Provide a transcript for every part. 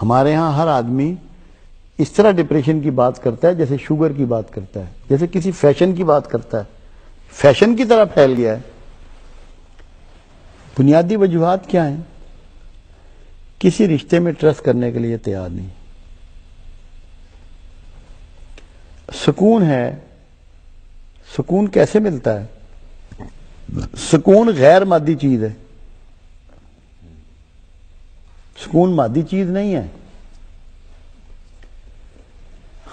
ہمارے ہاں ہر آدمی اس طرح ڈپریشن کی بات کرتا ہے جیسے شوگر کی بات کرتا ہے، جیسے کسی فیشن کی بات کرتا ہے، فیشن کی طرح پھیل گیا ہے۔ بنیادی وجوہات کیا ہیں؟ کسی رشتے میں ٹرسٹ کرنے کے لیے تیار نہیں، سکون ہے۔ سکون کیسے ملتا ہے؟ سکون غیر مادی چیز ہے، سکون مادی چیز نہیں ہے۔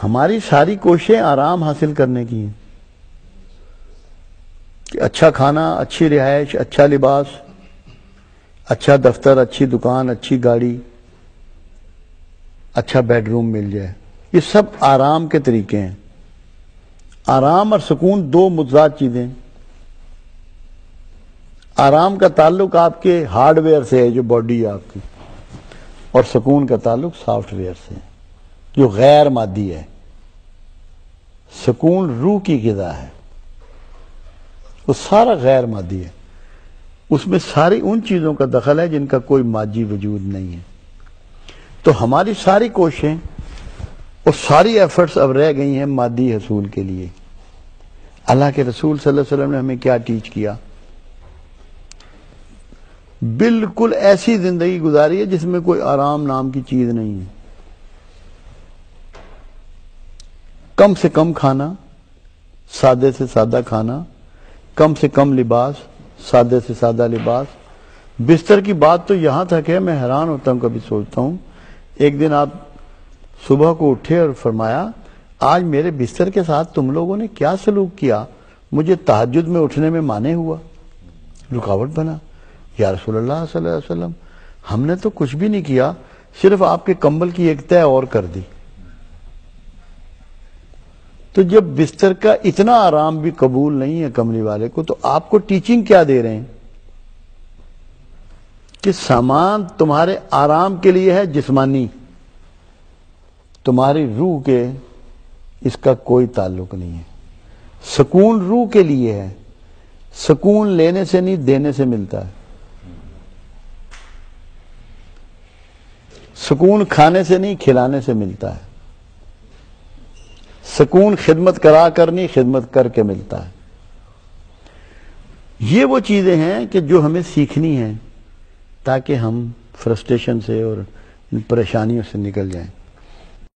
ہماری ساری کوششیں آرام حاصل کرنے کی ہیں کہ اچھا کھانا، اچھی رہائش، اچھا لباس، اچھا دفتر، اچھی دکان، اچھی گاڑی، اچھا بیڈ روم مل جائے، یہ سب آرام کے طریقے ہیں۔ آرام اور سکون دو متضاد چیزیں ہیں۔ آرام کا تعلق آپ کے ہارڈ ویئر سے ہے جو باڈی ہے آپ کی، اور سکون کا تعلق سافٹ ویئر سے ہے جو غیر مادی ہے۔ سکون روح کی غذا ہے، وہ سارا غیر مادی ہے، اس میں ساری ان چیزوں کا دخل ہے جن کا کوئی مادی وجود نہیں ہے۔ تو ہماری ساری کوششیں اور ساری ایفرٹس اب رہ گئی ہیں مادی حصول کے لیے۔ اللہ کے رسول صلی اللہ علیہ وسلم نے ہمیں کیا ٹیچ کیا؟ بالکل ایسی زندگی گزاری ہے جس میں کوئی آرام نام کی چیز نہیں ہے۔ کم سے کم کھانا، سادے سے سادہ کھانا، کم سے کم لباس، سادے سے سادہ لباس۔ بستر کی بات تو یہاں تک ہے، میں حیران ہوتا ہوں، کبھی سوچتا ہوں ایک دن آپ صبح کو اٹھے اور فرمایا آج میرے بستر کے ساتھ تم لوگوں نے کیا سلوک کیا، مجھے تہجد میں اٹھنے میں مانع ہوا، رکاوٹ بنا۔ یا رسول اللہ صلی اللہ علیہ وسلم، ہم نے تو کچھ بھی نہیں کیا، صرف آپ کے کمبل کی ایک تہہ اور کر دی۔ تو جب بستر کا اتنا آرام بھی قبول نہیں ہے کملی والے کو، تو آپ کو ٹیچنگ کیا دے رہے ہیں کہ سامان تمہارے آرام کے لیے ہے جسمانی، تمہاری روح کے اس کا کوئی تعلق نہیں ہے۔ سکون روح کے لیے ہے، سکون لینے سے نہیں دینے سے ملتا ہے، سکون کھانے سے نہیں کھلانے سے ملتا ہے، سکون خدمت کرا کر نہیں خدمت کر کے ملتا ہے۔ یہ وہ چیزیں ہیں کہ جو ہمیں سیکھنی ہیں تاکہ ہم فرسٹریشن سے اور ان پریشانیوں سے نکل جائیں۔